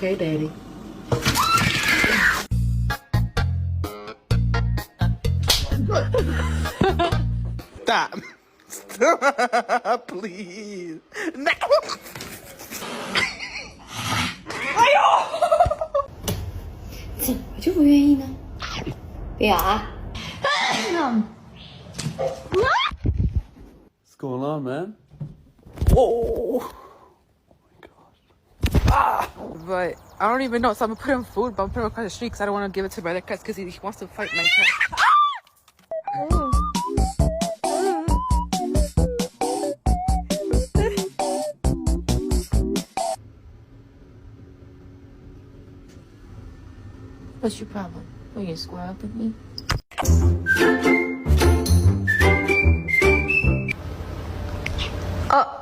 Okay, Daddy. Stop. Stop, please. No.怎么就不愿意呢？别咬啊！ What's going on, man? Oh. But I don't even know. So I'm gonna put him food, but I'm putting him across the street because I don't want to give it to my other cats because he wants to fight my cat. What's your problem? Will you square up with me? Oh.